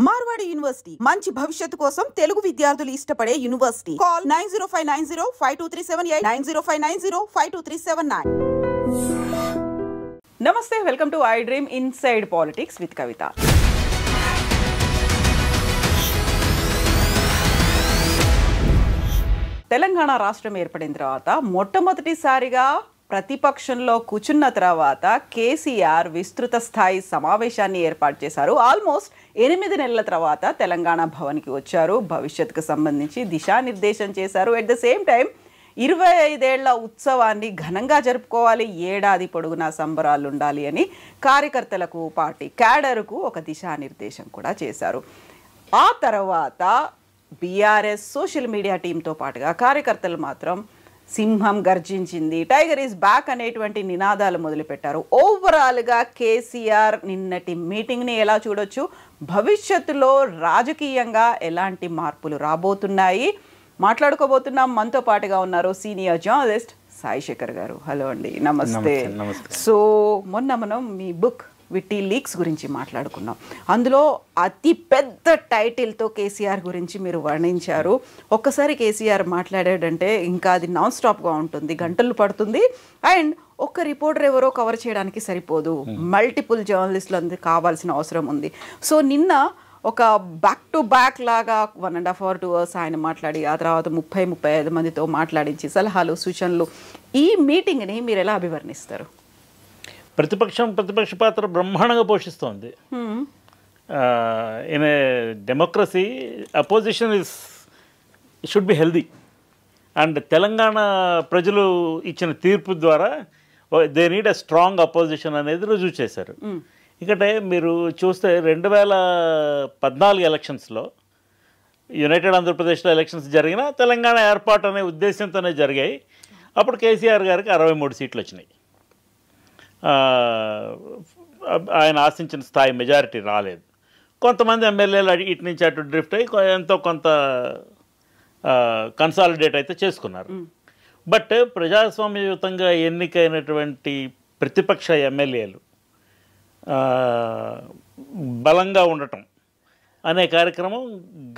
Marwadi university మంచి భవిష్యత్తు కోసం తెలుగు విద్యార్థులు ఇష్టపడే యూనివర్సిటీ. కాల్ 9059052378 9059052379. నమస్తే, welcome to I dream inside politics with Kavitha. Telangana రాష్ట్రం ఏర్పడిన తర్వాత మొట్టమొదటిసారిగా ప్రతిపక్షంలో కూర్చున్న తర్వాత కేసీఆర్ విస్తృత స్థాయి సమావేశాన్ని ఏర్పాటు చేశారు. ఆల్మోస్ట్ 8 నెలల తర్వాత తెలంగాణ భవన్కి వచ్చారు. భవిష్యత్తుకు సంబంధించి దిశానిర్దేశం చేశారు. ఎట్ ద సేమ్ టైం 25 ఏళ్ల ఉత్సవాన్ని ఘనంగా జరుపుకోవాలి, ఏడాది పొడుగునా సంబరాలు ఉండాలి అని కార్యకర్తలకు, పార్టీ క్యాడర్కు ఒక దిశానిర్దేశం కూడా చేశారు. ఆ తర్వాత బీఆర్ఎస్ సోషల్ మీడియా టీంతో పాటుగా కార్యకర్తలు మాత్రం సింహం గర్జించింది, టైగర్ ఈజ్ బ్యాక్ అనేటువంటి నినాదాలు మొదలుపెట్టారు. ఓవరాల్గా కేసీఆర్ నిన్నటి మీటింగ్ని ఎలా చూడొచ్చు, భవిష్యత్తులో రాజకీయంగా ఎలాంటి మార్పులు రాబోతున్నాయి మాట్లాడుకోబోతున్నాం. మనతో పాటుగా ఉన్నారు సీనియర్ జర్నలిస్ట్ సాయి శేఖర్ గారు. హలో అండి, నమస్తే. సో మొన్న మనం మీ బుక్ విట్టి లీక్స్ గురించి మాట్లాడుకున్నాం. అందులో అతి పెద్ద టైటిల్తో కేసీఆర్ గురించి మీరు వర్ణించారు. ఒక్కసారి కేసీఆర్ మాట్లాడాడంటే ఇంకా అది నాన్ స్టాప్గా ఉంటుంది, గంటలు పడుతుంది. అండ్ ఒక్క రిపోర్టర్ ఎవరో కవర్ చేయడానికి సరిపోదు, మల్టిపుల్ జర్నలిస్టులు కావాల్సిన అవసరం ఉంది. సో నిన్న ఒక బ్యాక్ టు బ్యాక్ లాగా 1.5 or 2 hours ఆయన మాట్లాడి ఆ తర్వాత 30-35 మందితో మాట్లాడించి సలహాలు, సూచనలు, ఈ మీటింగ్ని మీరు ఎలా అభివర్ణిస్తారు? ప్రతిపక్ష పాత్ర బ్రహ్మాండంగా పోషిస్తోంది. In a democracy opposition should be healthy. And Telangana ప్రజలు ఇచ్చిన తీర్పు ద్వారా they need a strong opposition అనేది రుజువు చేశారు. ఇక్కడ మీరు చూస్తే 2014 ఎలక్షన్స్లో యునైటెడ్ ఆంధ్రప్రదేశ్లో ఎలక్షన్స్ జరిగినా తెలంగాణ ఏర్పాటు అనే ఉద్దేశంతోనే జరిగాయి. అప్పుడు కేసీఆర్ గారికి 63 సీట్లు వచ్చినాయి. ఆయన ఆశించిన స్థాయి మెజారిటీ రాలేదు. కొంతమంది ఎమ్మెల్యేలు ఇటు నుంచి అటు డ్రిఫ్ట్ అయ్యి ఎంతో కొంత కన్సాలిడేట్ అయితే చేసుకున్నారు. బట్ ప్రజాస్వామ్యయుతంగా ఎన్నికైనటువంటి ప్రతిపక్ష ఎమ్మెల్యేలు బలంగా ఉండటం అనే కార్యక్రమం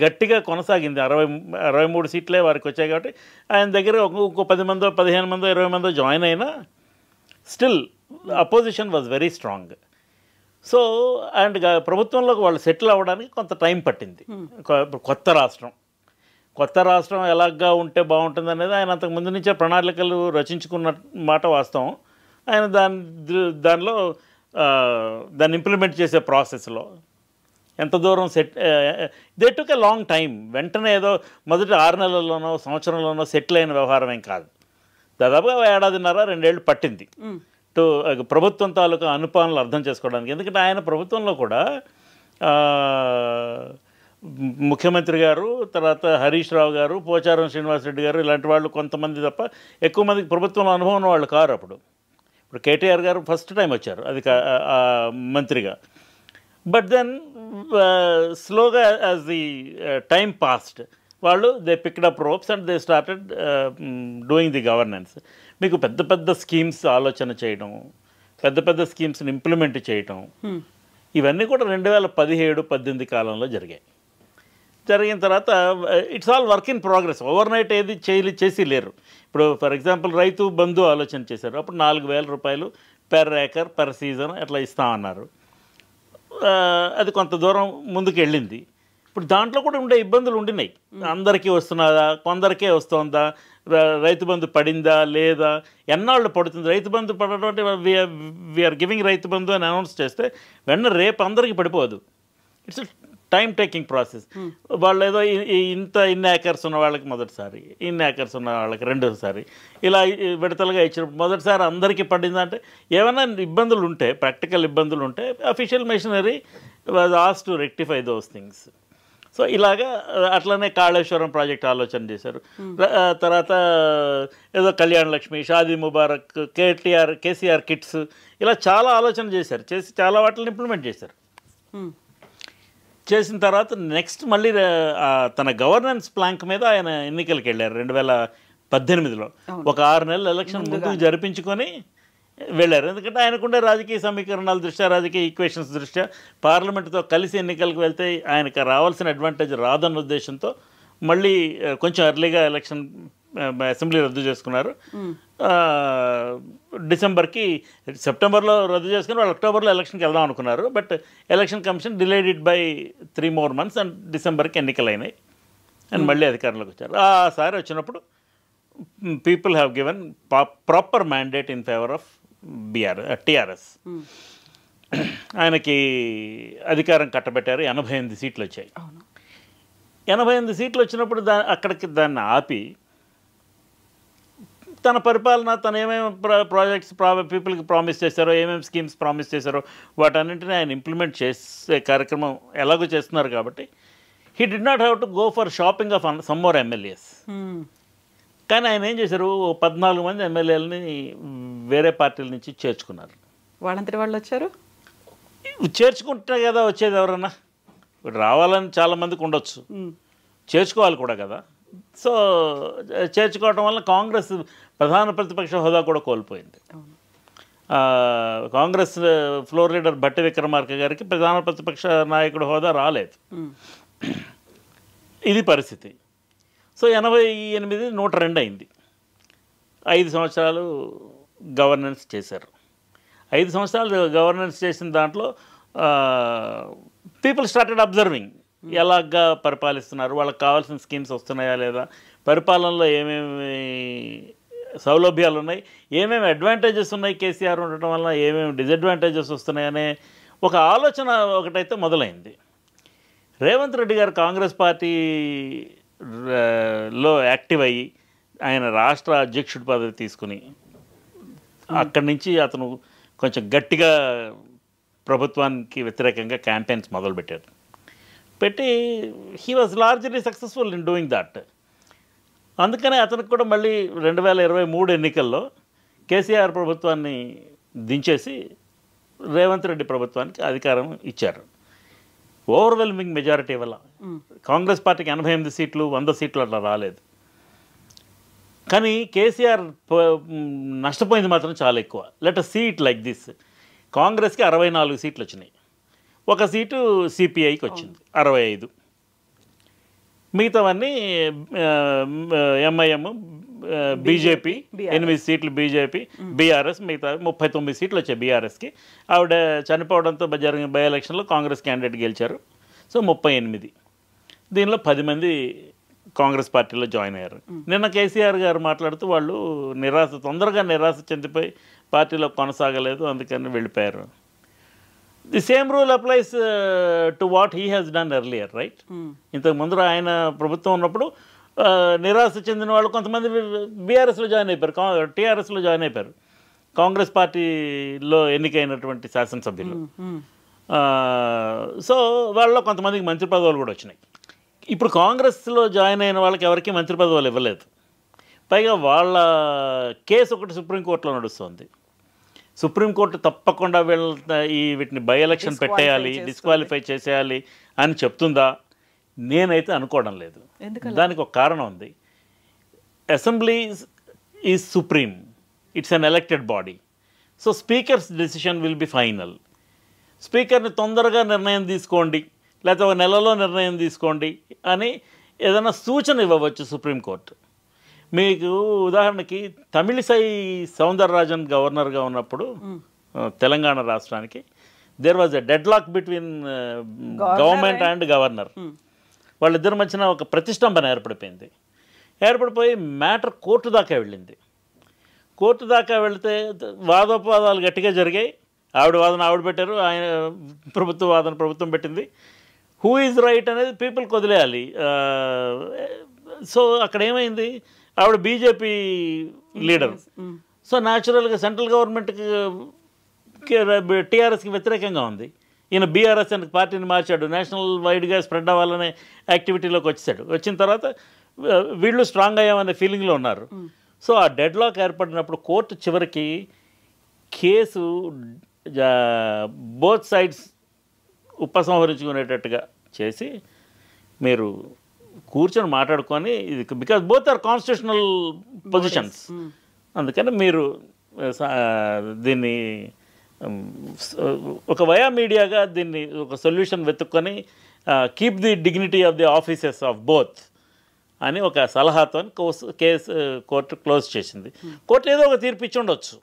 గట్టిగా కొనసాగింది. 63 సీట్లే వారికి వచ్చాయి కాబట్టి ఆయన దగ్గర ఇంకో 10 మందో 15 మందో 20 మందో జాయిన్ అయినా still opposition was very strong. So and ప్రభుత్వంలోకి వాళ్ళు సెటిల్ అవ్వడానికి కొంత టైం పట్టింది. కొత్త రాష్ట్రం ఎలాగా ఉంటే బాగుంటుంది అనేది ఆయన అంతకు ముందు నుంచే ప్రణాళికలు రచించుకున్న మాట వాస్తవం. ఆయన దానిలో దాన్ని ఇంప్లిమెంట్ చేసే ప్రాసెస్లో ఎంత దూరం they took a long time. వెంటనే ఏదో మొదటి 6 నెలల్లోనో సంవత్సరంలోనో సెటిల్ అయిన వ్యవహారం ఏం కాదు. దాదాపుగా 1.5 ఏళ్ళు 2 ఏళ్ళు పట్టింది ప్రభుత్వం తాలూకా అనుపాలనలు అర్థం చేసుకోవడానికి. ఎందుకంటే ఆయన ప్రభుత్వంలో కూడా ముఖ్యమంత్రి గారు, తర్వాత హరీష్ రావు గారు, పోచారం శ్రీనివాసరెడ్డి గారు ఇలాంటి వాళ్ళు కొంతమంది తప్ప ఎక్కువ మందికి ప్రభుత్వంలో అనుభవం ఉన్న వాళ్ళు కారు. ఇప్పుడు కేటీఆర్ గారు ఫస్ట్ టైం వచ్చారు అది మంత్రిగా. బట్ దెన్ స్లోగా యాజ్ ది టైం పాస్డ్ వాళ్ళు they picked up ropes and they started doing the governance. మీకు పెద్ద పెద్ద స్కీమ్స్ ఆలోచన చేయడం, పెద్ద స్కీమ్స్ని ఇంప్లిమెంట్ చేయటం, ఇవన్నీ కూడా 2017-18 కాలంలో జరిగాయి. జరిగిన తర్వాత it's all work in progress. Over night ఏది చేసి లేరు. ఇప్పుడు ఫర్ ఎగ్జాంపుల్ రైతు బంధు ఆలోచన చేశారు. అప్పుడు 4,000 రూపాయలు పెర్ ఏకర్ పెర్ సీజన్ అట్లా ఇస్తామన్నారు. అది కొంత దూరం ముందుకు వెళ్ళింది. ఇప్పుడు దాంట్లో కూడా ఉండే ఇబ్బందులు ఉండినాయి. అందరికీ వస్తున్నదా, కొందరికే వస్తుందా, రైతు బంధు పడిందా లేదా, ఎన్నాళ్ళు పడుతుంది రైతు బంధు పడడం అంటే వీఆర్ గివింగ్ రైతు బంధు అని అనౌన్స్ చేస్తే వెంటనే రేపు అందరికీ పడిపోదు. It's time taking process. వాళ్ళు ఏదో ఇన్ని ఏకర్స్ ఉన్న వాళ్ళకి మొదటిసారి, ఇన్ని ఏకర్స్ ఉన్న వాళ్ళకి రెండోసారి, ఇలా విడతలుగా ఇచ్చినప్పుడు మొదటిసారి అందరికీ పడిందంటే ఏమైనా ఇబ్బందులు ఉంటే, ప్రాక్టికల్ ఇబ్బందులు ఉంటే official machinery was asked to rectify those things. So ఇలాగా అట్లనే కాళేశ్వరం ప్రాజెక్ట్ ఆలోచన చేశారు. తర్వాత ఏదో కళ్యాణ లక్ష్మి, షాదీ ముబారక్, కేసీఆర్ కిట్స్, ఇలా చాలా ఆలోచన చేశారు. చేసి చాలా వాటిని ఇంప్లిమెంట్ చేశారు. చేసిన తర్వాత నెక్స్ట్ మళ్ళీ తన గవర్నెన్స్ ప్లాంక్ మీద ఆయన ఎన్నికలకు వెళ్ళారు 2018లో. ఒక 6 నెలల ఎలక్షన్ ముందుకు జరిపించుకొని వెళ్ళారు. ఎందుకంటే ఆయనకుండే రాజకీయ సమీకరణాల దృష్ట్యా, రాజకీయ ఈక్వేషన్స్ దృష్ట్యా పార్లమెంటుతో కలిసి ఎన్నికలకు వెళ్తే ఆయనకు రావాల్సిన అడ్వాంటేజ్ రాదన్న ఉద్దేశంతో మళ్ళీ కొంచెం ఎర్లీగా ఎలక్షన్ అసెంబ్లీ రద్దు చేసుకున్నారు. డిసెంబర్కి, సెప్టెంబర్లో రద్దు చేసుకుని వాళ్ళు అక్టోబర్లో ఎలక్షన్కి వెళ్దాం అనుకున్నారు. But election commission delayed it by 3 more months and డిసెంబర్కి ఎన్నికలు అయినాయి అండ్ మళ్ళీ అధికారంలోకి వచ్చారు. సారి వచ్చినప్పుడు people have given proper mandate in favour of TRS. ఆయనకి అధికారం కట్టబెట్టారు. 88 సీట్లు వచ్చాయి. 88 సీట్లు వచ్చినప్పుడు అక్కడికి దాన్ని ఆపి తన పరిపాలన, తను ఏమేమి ప్రాజెక్ట్స్ పీపుల్కి ప్రామిస్ చేశారో, ఏమేమి స్కీమ్స్ ప్రామిస్ చేశారో వాటన్నింటినీ ఆయన ఇంప్లిమెంట్ చేసే కార్యక్రమం ఎలాగో చేస్తున్నారు. కాబట్టి he did not have to go for shopping off some more MLAs. కానీ ఆయన ఏం చేశారు, 14 మంది ఎమ్మెల్యేలని వేరే పార్టీల నుంచి చేర్చుకున్నారు. వాళ్ళంతటి వాళ్ళు వచ్చారు. చేర్చుకుంటే కదా వచ్చేది ఎవరన్నా, రావాలని చాలామందికి ఉండొచ్చు, చేర్చుకోవాలి కూడా కదా. సో చేర్చుకోవటం వల్ల కాంగ్రెస్ ప్రధాన ప్రతిపక్ష హోదా కూడా కోల్పోయింది. కాంగ్రెస్ ఫ్లోర్ లీడర్ భట్టి విక్రమార్క గారికి ప్రధాన ప్రతిపక్ష నాయకుడు హోదా రాలేదు. ఇది పరిస్థితి. సో 88 102 అయింది. 5 సంవత్సరాలు గవర్నెన్స్ చేశారు. 5 సంవత్సరాలు గవర్నెన్స్ చేసిన దాంట్లో పీపుల్ స్టార్టెడ్ అబ్జర్వింగ్ ఎలాగా పరిపాలిస్తున్నారు, వాళ్ళకి కావాల్సిన స్కీమ్స్ వస్తున్నాయా లేదా, పరిపాలనలో ఏమేమి సౌలభ్యాలు ఉన్నాయి, ఏమేమి అడ్వాంటేజెస్ ఉన్నాయి కేసీఆర్ ఉండటం వల్ల, ఏమేమి డిసడ్వాంటేజెస్ వస్తున్నాయనే ఒక ఆలోచన ఒకటైతే మొదలైంది. రేవంత్ రెడ్డి గారు కాంగ్రెస్ పార్టీలో యాక్టివ్ అయ్యి ఆయన రాష్ట్ర అధ్యక్షుడి పదవి తీసుకుని అక్కడి నుంచి అతను కొంచెం గట్టిగా ప్రభుత్వానికి వ్యతిరేకంగా క్యాంపెయిన్స్ మొదలుపెట్టారు. పెట్టి he was largely successful in doing that. అందుకనే అతనికి కూడా మళ్ళీ 2023 ఎన్నికల్లో కేసీఆర్ ప్రభుత్వాన్ని దించేసి రేవంత్ రెడ్డి ప్రభుత్వానికి అధికారం ఇచ్చారు. ఓవర్వెల్మింగ్ మెజారిటీ వల్ల కాంగ్రెస్ పార్టీకి 88 సీట్లు 100 సీట్లు అట్లా రాలేదు. కానీ కేసీఆర్ నష్టపోయింది మాత్రం చాలా ఎక్కువ. Let us see it like this. కాంగ్రెస్కి 64 సీట్లు వచ్చినాయి, 1 సీటు సిపిఐకి వచ్చింది 65. మిగతావన్నీ ఎంఐఎం, బీజేపీ 8 సీట్లు, బీజేపీ, బీఆర్ఎస్ మిగతా 39 సీట్లు వచ్చాయి బీఆర్ఎస్కి. ఆవిడ చనిపోవడంతో జరిగిన బై ఎలక్షన్లో కాంగ్రెస్ క్యాండిడేట్ గెలిచారు. సో 38. దీనిలో 10 మంది కాంగ్రెస్ పార్టీలో జాయిన్ అయ్యారు. నిన్న కేసీఆర్ గారు మాట్లాడుతూ వాళ్ళు తొందరగా నిరాశ చెందిపోయి పార్టీలో కొనసాగలేదు, అందుకని వెళ్ళిపోయారు. The same rule applies to what he has done earlier, right? ఇంతకు ముందు ఆయన ప్రభుత్వం ఉన్నప్పుడు నిరాశ చెందిన వాళ్ళు కొంతమంది బీఆర్ఎస్లో జాయిన్ అయిపోయారు, టీఆర్ఎస్లో జాయిన్ అయిపోయారు, కాంగ్రెస్ పార్టీలో ఎన్నికైనటువంటి శాసనసభ్యులు. సో వాళ్ళలో కొంతమందికి మంత్రి పదవులు కూడా వచ్చినాయి. ఇప్పుడు కాంగ్రెస్లో జాయిన్ అయిన వాళ్ళకి ఎవరికి మంత్రి పదవులు ఇవ్వలేదు. పైగా వాళ్ళ కేసు ఒకటి సుప్రీంకోర్టులో నడుస్తుంది. సుప్రీంకోర్టు తప్పకుండా వీటిని బై ఎలక్షన్ పెట్టేయాలి, డిస్క్వాలిఫై చేసేయాలి అని చెప్తుందా? నేనైతే అనుకోవడం లేదు. దానికి ఒక కారణం ఉంది. Assembly is supreme, it's an elected body. So speakers decision will be final. స్పీకర్ని తొందరగా నిర్ణయం తీసుకోండి, లేకపోతే ఒక నెలలో నిర్ణయం తీసుకోండి అని ఏదైనా సూచన ఇవ్వవచ్చు సుప్రీంకోర్టు. మీకు ఉదాహరణకి తమిళిసై సౌందరరాజన్ గవర్నర్గా ఉన్నప్పుడు తెలంగాణ రాష్ట్రానికి there was a deadlock between government and governor. వాళ్ళిద్దరి మధ్యన ఒక ప్రతిష్టంభన ఏర్పడిపోయి మ్యాటర్ కోర్టు దాకా వెళ్ళింది. కోర్టు దాకా వెళితే వాదోపవాదాలు గట్టిగా జరిగాయి. ఆవిడ వాదన ఆవిడ పెట్టారు, ఆయన ప్రభుత్వ వాదన ప్రభుత్వం పెట్టింది. హూ ఈజ్ రైట్ అనేది పీపుల్కి వదిలేయాలి. సో అక్కడ ఏమైంది, ఆవిడ బీజేపీ లీడర్. సో న్యాచురల్గా సెంట్రల్ గవర్నమెంట్కి టీఆర్ఎస్కి వ్యతిరేకంగా ఉంది. ఈయన బీఆర్ఎస్ అని పార్టీని మార్చాడు, నేషనల్ వైడ్గా స్ప్రెడ్ అవ్వాలనే యాక్టివిటీలోకి వచ్చాడు. వచ్చిన తర్వాత వీళ్ళు స్ట్రాంగ్ అయ్యామనే ఫీలింగ్లో ఉన్నారు. సో ఆ డెడ్ లాక్ ఏర్పడినప్పుడు కోర్టు చివరికి కేసు బోత్ సైడ్స్ ఉపసంహరించుకునేటట్టుగా చేసి మీరు కూర్చొని మాట్లాడుకొని, ఇది because both are constitutional positions, అందుకని మీరు దీన్ని ఒక వయా మీడియాగా దీన్ని ఒక సొల్యూషన్ వెతుక్కొని keep the dignity of the offices of both అని ఒక సలహాతో కేసు కోర్టు క్లోజ్ చేసింది. కోర్టు ఏదో ఒక తీర్పు ఇచ్చి ఉండొచ్చు,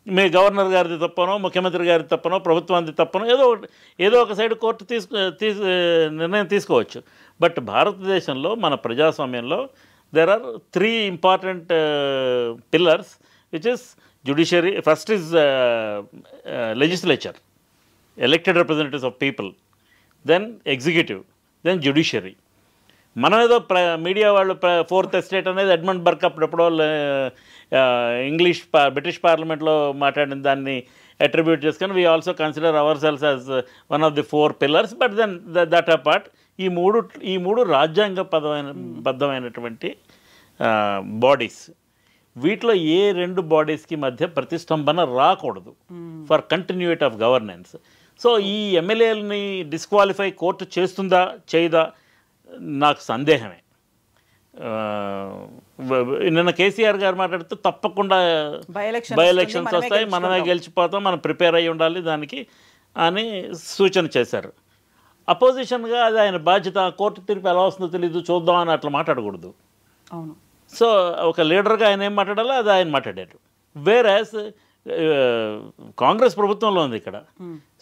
మీ గవర్నర్ గారిది తప్పనో ముఖ్యమంత్రి గారిది తప్పనో ప్రభుత్వానికి తప్పనో ఏదో ఒక సైడ్ కోర్టు నిర్ణయం తీసుకోవచ్చు. బట్ భారతదేశంలో మన ప్రజాస్వామ్యంలో there are 3 important pillars, which is judiciary. First is legislature, elected representatives of people, then executive, then judiciary. మనం ఏదో మీడియా వాళ్ళు 4th ఎస్టేట్ అనేది ఎడ్మండ్ బర్క్ అప్పుడెప్పుడో బ్రిటిష్ పార్లమెంట్లో మాట్లాడిన దాన్ని అట్రిబ్యూట్ చేసుకొని we also consider our cells as one of the 4 pillars. But then that apart ఈ మూడు రాజ్యాంగ బద్ధమైనటువంటి బాడీస్. వీటిలో ఏ 2 బాడీస్కి మధ్య ప్రతిష్టంభన రాకూడదు for continuity of governance. So ఈ ఎమ్మెల్యేలని డిస్క్వాలిఫై కోర్టు చేస్తుందా చేయదా నాకు సందేహమే. నిన్న కేసీఆర్ గారు మాట్లాడుతూ తప్పకుండా బై ఎలక్షన్స్ వస్తాయి, మనమే గెలిచిపోతాం, మనం ప్రిపేర్ అయ్యి ఉండాలి దానికి అని సూచన చేశారు. అపోజిషన్గా అది ఆయన బాధ్యత, కోర్టు తీర్పు ఎలా వస్తుందో తెలీదు చూద్దాం అని అట్లా మాట్లాడకూడదు. అవును. సో ఒక లీడర్గా ఆయన ఏం మాట్లాడాలో అది ఆయన మాట్లాడారు. వేరాస్ కాంగ్రెస్ ప్రభుత్వంలో ఉంది, ఇక్కడ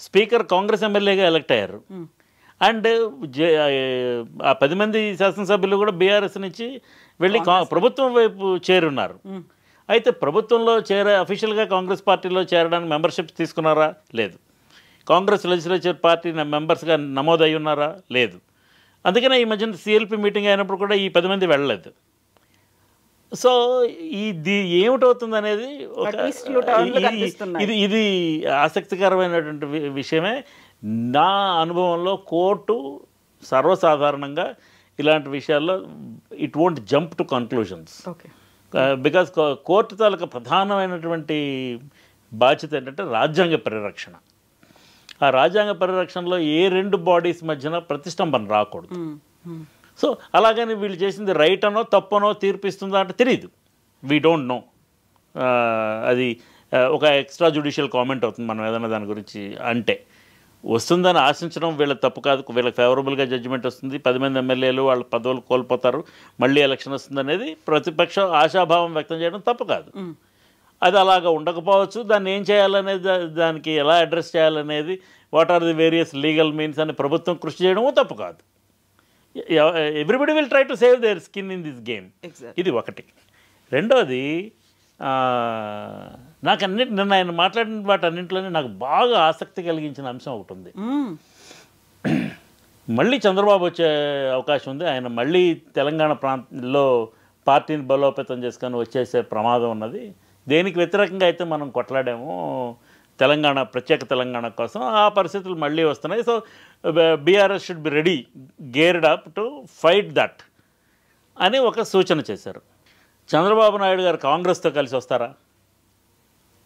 స్పీకర్ కాంగ్రెస్ ఎమ్మెల్యేగా ఎలక్ట్ అయ్యారు. అండ్ ఆ 10 మంది శాసనసభ్యులు కూడా బీఆర్ఎస్ నుంచి వెళ్ళి ప్రభుత్వం వైపు చేరున్నారు. అయితే ప్రభుత్వంలో అఫీషియల్గా కాంగ్రెస్ పార్టీలో చేరడానికి మెంబర్షిప్ తీసుకున్నారా? లేదు. కాంగ్రెస్ లెజిస్లేచర్ పార్టీ మెంబర్స్గా నమోదయ్యి ఉన్నారా? లేదు. అందుకనే ఈ మధ్యన సిఎల్పి మీటింగ్ అయినప్పుడు కూడా ఈ 10 మంది వెళ్ళలేదు. సో ఇది ఏమిటవుతుంది అనేది ఇది ఆసక్తికరమైనటువంటి విషయమే. నా అనుభవంలో కోర్టు సర్వసాధారణంగా ఇలాంటి విషయాల్లో it won't jump to conclusions. Because court తాలూకా ప్రధానమైనటువంటి బాధ్యత ఏంటంటే రాజ్యాంగ పరిరక్షణ. ఆ రాజ్యాంగ పరిరక్షణలో ఏ 2 బాడీస్ మధ్యన ప్రతిష్టంభన రాకూడదు. సో అలాగని వీళ్ళు చేసింది రైట్ అనో తప్పనో తీర్పిస్తుందా అంటే తెలియదు. We don't no. అది ఒక ఎక్స్ట్రా జ్యుడిషియల్ కామెంట్ అవుతుంది మనం ఏదైనా దాని గురించి అంటే. వస్తుందని ఆశించడం వీళ్ళకి తప్పు కాదు, వీళ్ళకి ఫేవరబుల్గా జడ్జిమెంట్ వస్తుంది, 10 మంది ఎమ్మెల్యేలు వాళ్ళ పదవులు కోల్పోతారు, మళ్ళీ ఎలక్షన్ వస్తుంది అనేది ప్రతిపక్షం ఆశాభావం వ్యక్తం చేయడం తప్పు కాదు. అది అలాగా ఉండకపోవచ్చు. దాన్ని ఏం చేయాలనేది, దానికి ఎలా అడ్రస్ చేయాలనేది, what are the various legal means అని ప్రభుత్వం కృషి చేయడము తప్పు కాదు. Everybody will try to save their skin in this game. ఇది ఒకటి. రెండోది, నాకు నిన్న ఆయన మాట్లాడిన వాటన్నింటిలోనే నాకు బాగా ఆసక్తి కలిగించిన అంశం ఒకటి ఉంది. మళ్ళీ చంద్రబాబు వచ్చే అవకాశం ఉంది. ఆయన మళ్ళీ తెలంగాణ ప్రాంతంలో పార్టీని బలోపేతం చేసుకొని వచ్చేసే ప్రమాదం ఉన్నది. దేనికి వ్యతిరేకంగా అయితే మనం కొట్లాడామో తెలంగాణ, ప్రత్యేక తెలంగాణ కోసం, ఆ పరిస్థితులు మళ్ళీ వస్తున్నాయి. So BRS should be ready, geared up to fight that అని ఒక సూచన చేశారు. చంద్రబాబు నాయుడు గారు కాంగ్రెస్తో కలిసి వస్తారా?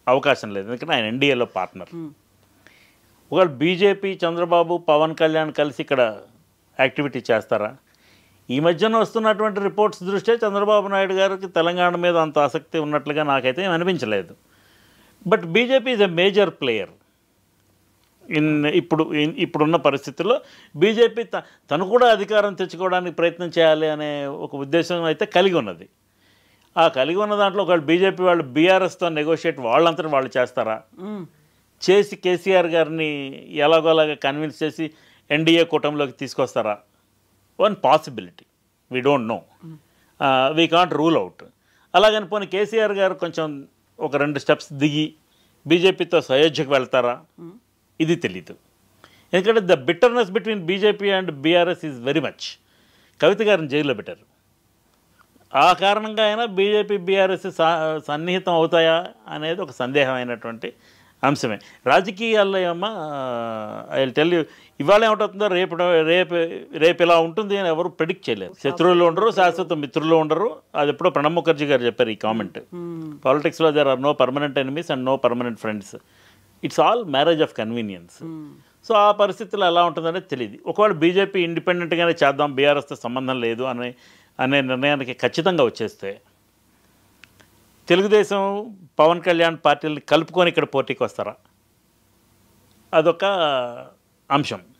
అవకాశం లేదు, ఎందుకంటే ఆయన ఎన్డీఏలో పార్ట్నర్. ఒకవేళ బీజేపీ, చంద్రబాబు, పవన్ కళ్యాణ్ కలిసి ఇక్కడ యాక్టివిటీ చేస్తారా? ఈ మధ్యన వస్తున్నటువంటి రిపోర్ట్స్ దృష్ట్యా చంద్రబాబు నాయుడు గారికి తెలంగాణ మీద అంత ఆసక్తి ఉన్నట్లుగా నాకైతే అనిపించలేదు. But BJP is a major player ఇప్పుడున్న పరిస్థితుల్లో. బీజేపీ తను కూడా అధికారం తెచ్చుకోవడానికి ప్రయత్నం చేయాలి అనే ఒక ఉద్దేశం అయితే కలిగి ఉన్నది. ఆ కలిగి ఉన్న దాంట్లో ఒకవేళ బీజేపీ వాళ్ళు బీఆర్ఎస్తో నెగోషియేట్ వాళ్ళంతటా వాళ్ళు చేస్తారా? చేసి కేసీఆర్ గారిని ఎలాగోలాగా కన్విన్స్ చేసి ఎన్డీఏ కూటమిలోకి తీసుకొస్తారా? One possibility, we don't know, we can't rule out. అలాగని పోనీ కేసీఆర్ గారు కొంచెం ఒక 2 స్టెప్స్ దిగి బీజేపీతో సయోధ్యకు వెళ్తారా? ఇది తెలీదు. ఎందుకంటే the bitterness between BJP and BRS is very much. Kavitha గారిని జైల్లో పెట్టారు. ఆ కారణంగా అయినా బీజేపీ బీఆర్ఎస్ సన్నిహితం అవుతాయా అనేది ఒక సందేహమైనటువంటి అంశమే. రాజకీయాల్లో ఏమో ఐ విల్ టెల్ యూ, ఇవాళ ఏమిటవుతుందో రేపు ఇలా ఉంటుంది అని ఎవరు ప్రెడిక్ట్ చేయలేరు. శత్రువులు ఉండరు, శాశ్వత మిత్రులు ఉండరు. అది ఎప్పుడో ప్రణబ్ ముఖర్జీ గారు చెప్పారు ఈ కామెంట్. పాలిటిక్స్లో there are no permanent enemies and no permanent friends, it's all marriage of convenience. So ఆ పరిస్థితుల్లో ఎలా ఉంటుందనేది తెలియదు. ఒకవేళ బీజేపీ ఇండిపెండెంట్గానే చేద్దాం, బీఆర్ఎస్తో సంబంధం లేదు అనే నిర్ణయానికి ఖచ్చితంగా వచ్చేస్తే తెలుగుదేశం పవన్ కళ్యాణ్ పార్టీని కలుపుకొని ఇక్కడ పోటీకి వస్తారా? అదొక అంశం.